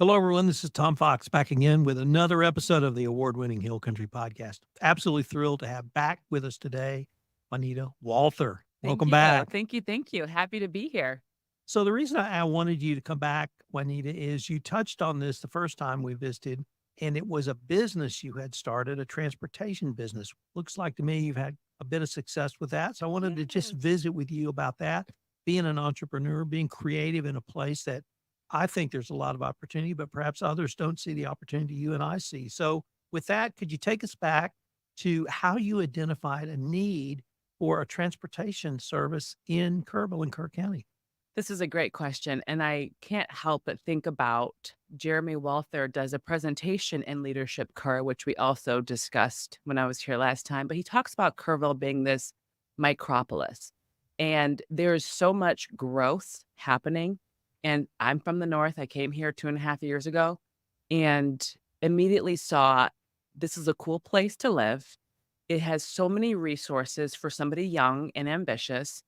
Hello, everyone. This is Tom Fox back again with another episode of the award-winning Hill Country Podcast. Absolutely thrilled to have back with us today, Wynita Walther. Thank Welcome you. back. Thank you. Thank you. Happy to be here. So the reason I wanted you to come back, Wynita, is you touched on this the first time we visited, and it was a business you had started, a transportation business. Looks like to me you've had a bit of success with that. So I wanted to just Yes. visit with you about that, being an entrepreneur, being creative in a place that I think there's a lot of opportunity, but perhaps others don't see the opportunity you and I see. So with that, could you take us back to how you identified a need for a transportation service in Kerrville and Kerr County? This is a great question. And I can't help but think about Jeremy Walther does a presentation in Leadership Kerr, which we also discussed when I was here last time. But he talks about Kerrville being this micropolis. And there's so much growth happening. And I'm from the North. I came here 2.5 years ago and immediately saw this is a cool place to live. It has so many resources for somebody young and ambitious,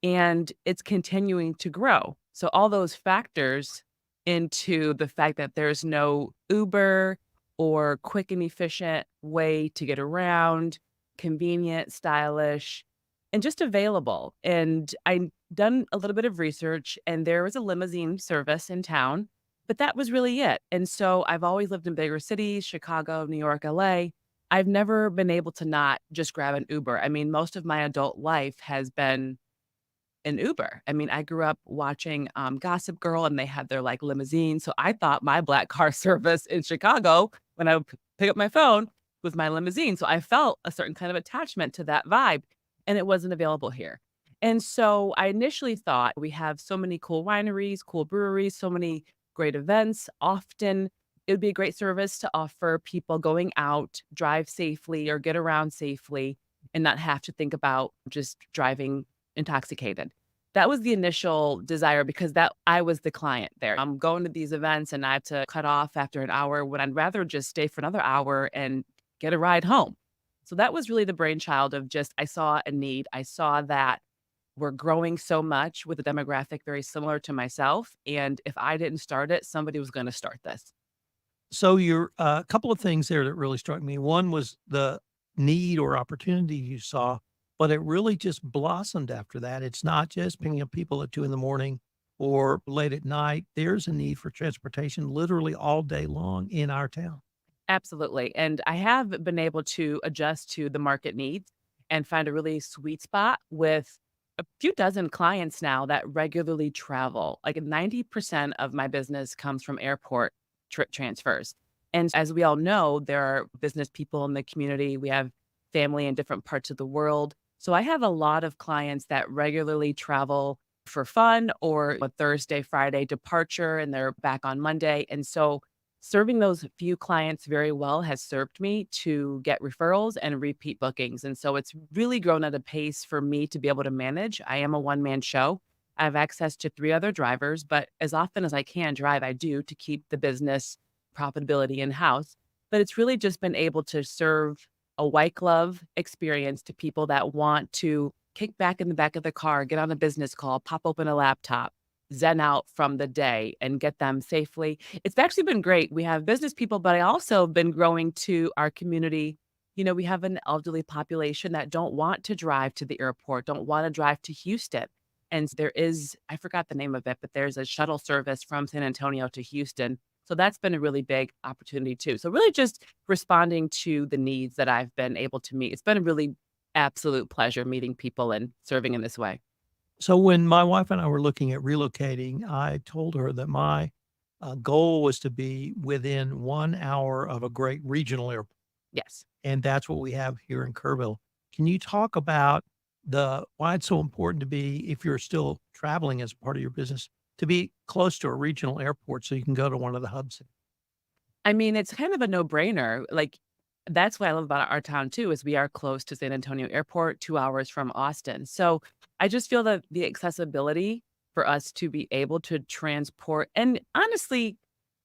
and it's continuing to grow. So all those factors into the fact that there's no Uber or quick and efficient way to get around, convenient, stylish, and just available. And I done a little bit of research and there was a limousine service in town, but that was really it. And so I've always lived in bigger cities, Chicago, New York, LA. I've never been able to not just grab an Uber. I mean, most of my adult life has been an Uber. I mean, I grew up watching Gossip Girl and they had their like limousine. So I thought my black car service in Chicago, when I would pick up my phone, was my limousine. So I felt a certain kind of attachment to that vibe and it wasn't available here. And so I initially thought we have so many cool wineries, cool breweries, so many great events. Often it would be a great service to offer people going out, drive safely or get around safely and not have to think about just driving intoxicated. That was the initial desire because that I was the client there. I'm going to these events and I have to cut off after an hour when I'd rather just stay for another hour and get a ride home. So that was really the brainchild of just I saw a need. I saw that we're growing so much with a demographic very similar to myself. And if I didn't start it, somebody was going to start this. So you're a couple of things there that really struck me. One was the need or opportunity you saw, but it really just blossomed after that. It's not just picking up people at 2 in the morning or late at night. There's a need for transportation literally all day long in our town. Absolutely. And I have been able to adjust to the market needs and find a really sweet spot with a few dozen clients now that regularly travel. Like 90% of my business comes from airport trip transfers. And as we all know, there are business people in the community. We have family in different parts of the world. So I have a lot of clients that regularly travel for fun or a Thursday, Friday departure, and they're back on Monday. And so serving those few clients very well has served me to get referrals and repeat bookings. And so it's really grown at a pace for me to be able to manage. I am a one-man show. I have access to 3 other drivers, but as often as I can drive, I do to keep the business profitability in-house. But it's really just been able to serve a white glove experience to people that want to kick back in the back of the car, get on a business call, pop open a laptop, zen out from the day and get them safely. It's actually been great. We have business people, but I also have been growing to our community. You know, we have an elderly population that don't want to drive to the airport, don't want to drive to Houston. And there is, I forgot the name of it, but there's a shuttle service from San Antonio to Houston. So that's been a really big opportunity too. So really just responding to the needs that I've been able to meet. It's been a really absolute pleasure meeting people and serving in this way. So when my wife and I were looking at relocating, I told her that my goal was to be within 1 hour of a great regional airport. Yes. And that's what we have here in Kerrville. Can you talk about why it's so important to be, if you're still traveling as part of your business, to be close to a regional airport so you can go to one of the hubs? I mean, it's kind of a no-brainer. Like, that's what I love about our town too, is we are close to San Antonio Airport, 2 hours from Austin. So I just feel that the accessibility for us to be able to transport and honestly,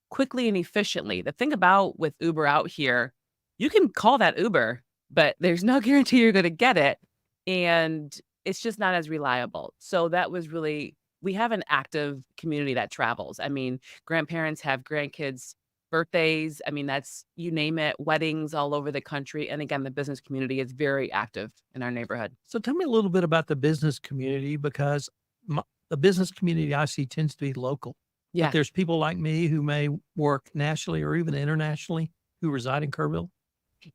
quickly and efficiently. The thing about with Uber out here, you can call that Uber, but there's no guarantee you're going to get it. And it's just not as reliable. So that was really we have an active community that travels. I mean, grandparents have grandkids' birthdays. I mean, that's you name it, weddings all over the country. And again, the business community is very active in our neighborhood. So tell me a little bit about the business community because the business community I see tends to be local, but Yeah. there's people like me who may work nationally or even internationally who reside in Kerrville.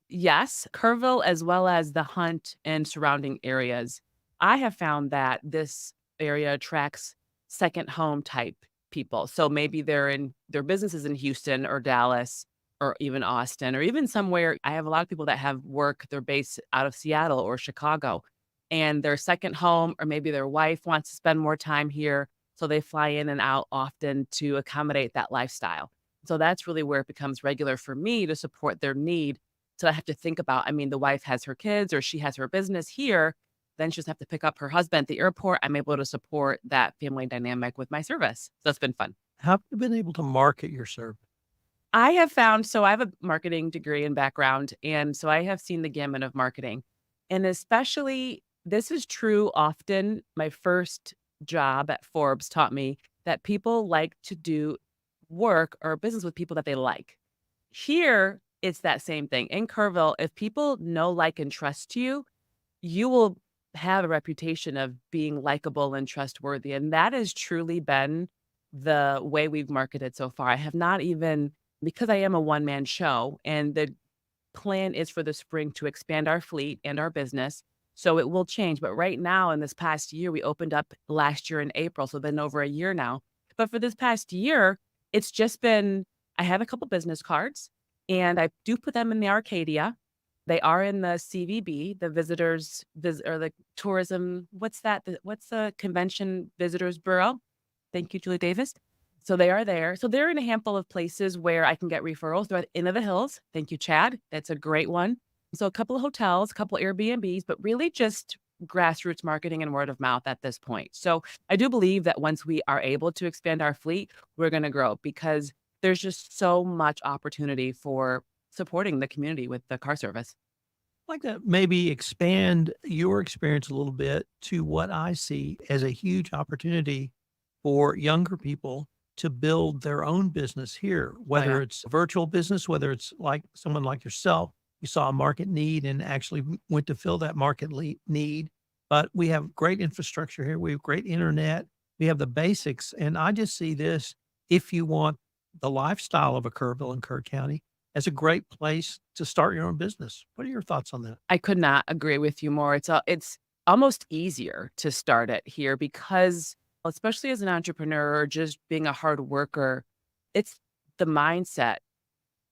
Yes, Kerrville as well as the Hunt and surrounding areas. I have found that this area attracts second home type people. So maybe their businesses in Houston or Dallas or even Austin or even somewhere. I have a lot of people that have work, they're based out of Seattle or Chicago, and their second home, or maybe their wife wants to spend more time here. So they fly in and out often to accommodate that lifestyle. So that's really where it becomes regular for me to support their need. So I have to think about, I mean, the wife has her kids or she has her business here, then she doesn't have to pick up her husband at the airport. I'm able to support that family dynamic with my service. So it's been fun. How have you been able to market your service? I have found, so I have a marketing degree and background. And so I have seen the gamut of marketing. And especially, this is true often. My first job at Forbes taught me that people like to do work or business with people that they like. Here, it's that same thing. In Kerrville, if people know, like, and trust you, you will have a reputation of being likable and trustworthy. And that has truly been the way we've marketed so far. I have not even, because I am a one man show, and the plan is for the spring to expand our fleet and our business. So it will change. But right now, in this past year, we opened up last year in April. So been over a year now. But for this past year, it's just been, I have a couple business cards and I do put them in the Arcadia. They are in the CVB, the or the tourism. What's that? What's the convention visitors bureau? Thank you, Julie Davis. So they are there. So they're in a handful of places where I can get referrals. They're at Inn of the Hills. Thank you, Chad. That's a great one. So a couple of hotels, a couple Airbnbs, but really just grassroots marketing and word of mouth at this point. So I do believe that once we are able to expand our fleet, we're going to grow because there's just so much opportunity for supporting the community with the car service. I'd like to maybe expand your experience a little bit to what I see as a huge opportunity for younger people to build their own business here, Oh, yeah. whether it's a virtual business, whether it's like someone like yourself, you saw a market need and actually went to fill that market need. But we have great infrastructure here. We have great internet. We have the basics. And I just see this, if you want the lifestyle of a Kerrville and Kerr County, as a great place to start your own business. What are your thoughts on that? I could not agree with you more. It's almost easier to start it here because, especially as an entrepreneur or just being a hard worker, it's the mindset.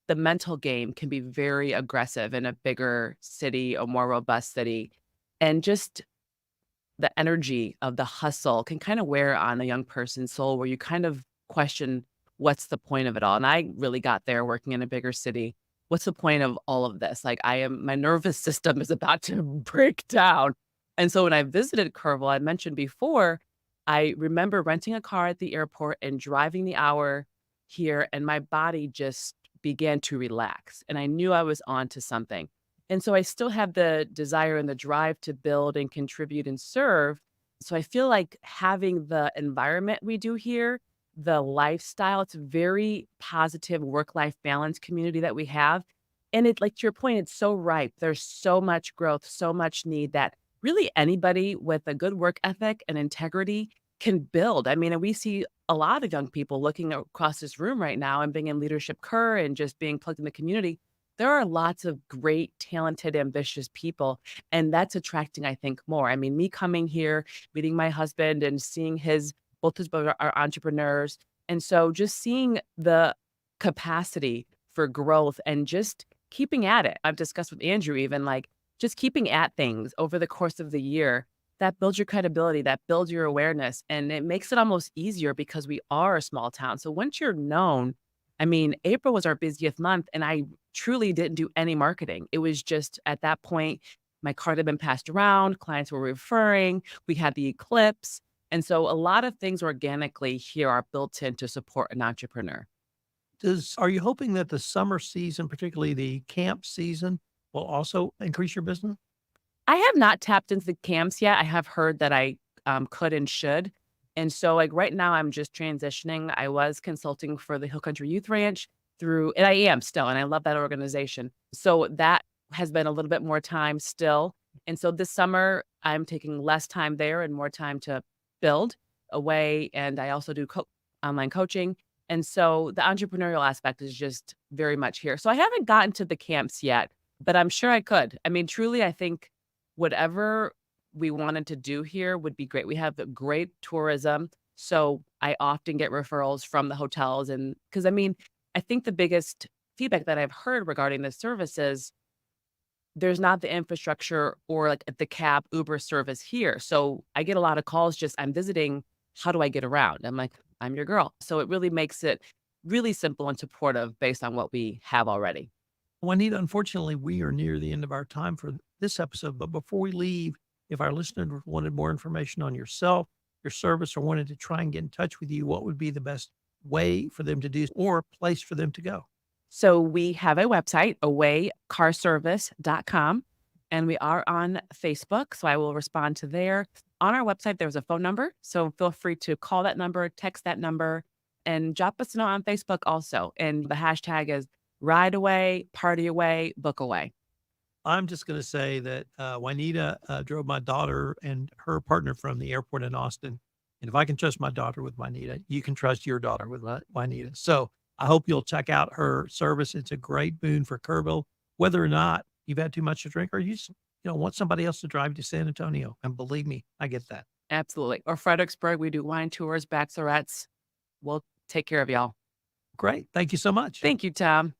The mental game can be very aggressive in a bigger city, a more robust city. And just the energy of the hustle can kind of wear on a young person's soul where you kind of question what's the point of it all. And I really got there working in a bigger city. What's the point of all of this? Like my nervous system is about to break down. And so when I visited Kerrville, I mentioned before, I remember renting a car at the airport and driving the hour here, and my body just began to relax. And I knew I was on to something. And so I still have the desire and the drive to build and contribute and serve. So I feel like having the environment we do here, the lifestyle, it's a very positive work-life balance community that we have. And it, like to your point, it's so ripe. There's so much growth, so much need that really anybody with a good work ethic and integrity can build. I mean, and we see a lot of young people looking across this room right now and being in leadership Kerr and just being plugged in the community. There are lots of great, talented, ambitious people, and that's attracting, I think, more. I mean, me coming here, meeting my husband and seeing both his brothers are entrepreneurs. And so just seeing the capacity for growth and just keeping at it. I've discussed with Andrew even like just keeping at things over the course of the year that builds your credibility, that builds your awareness, and it makes it almost easier because we are a small town. So once you're known, I mean, April was our busiest month, and I truly didn't do any marketing. It was just at that point, my card had been passed around, clients were referring, we had the eclipse. And so a lot of things organically here are built in to support an entrepreneur. Are you hoping that the summer season, particularly the camp season, will also increase your business? I have not tapped into the camps yet. I have heard that I could and should. And so like right now I'm just transitioning. I was consulting for the Hill Country Youth Ranch and I am still, and I love that organization. So that has been a little bit more time still. And so this summer I'm taking less time there and more time to build away. And I also do online coaching. And so the entrepreneurial aspect is just very much here. So I haven't gotten to the camps yet, but I'm sure I could. I mean, truly, I think whatever we wanted to do here would be great. We have the great tourism. So I often get referrals from the hotels. And because I mean, I think the biggest feedback that I've heard regarding this service is there's not the infrastructure or like the cab Uber service here. So I get a lot of calls just, I'm visiting. How do I get around? I'm like, I'm your girl. So it really makes it really simple and supportive based on what we have already. Juanita, unfortunately, we are near the end of our time for this episode. But before we leave, if our listeners wanted more information on yourself, your service, or wanted to try and get in touch with you, what would be the best way for them to do or place for them to go? So we have a website, awaycarservice.com, and we are on Facebook. So I will respond to there. On our website, there's a phone number. So feel free to call that number, text that number, and drop us a note on Facebook also. And the hashtag is Ride Away, Party Away, Book Away. I'm just going to say that Wynita drove my daughter and her partner from the airport in Austin. And if I can trust my daughter with Wynita, you can trust your daughter with Wynita. So I hope you'll check out her service. It's a great boon for Kerrville, whether or not you've had too much to drink or you just, want somebody else to drive you to San Antonio. And believe me, I get that. Absolutely. Or Fredericksburg, we do wine tours, bachelorettes. We'll take care of y'all. Great. Thank you so much. Thank you, Tom.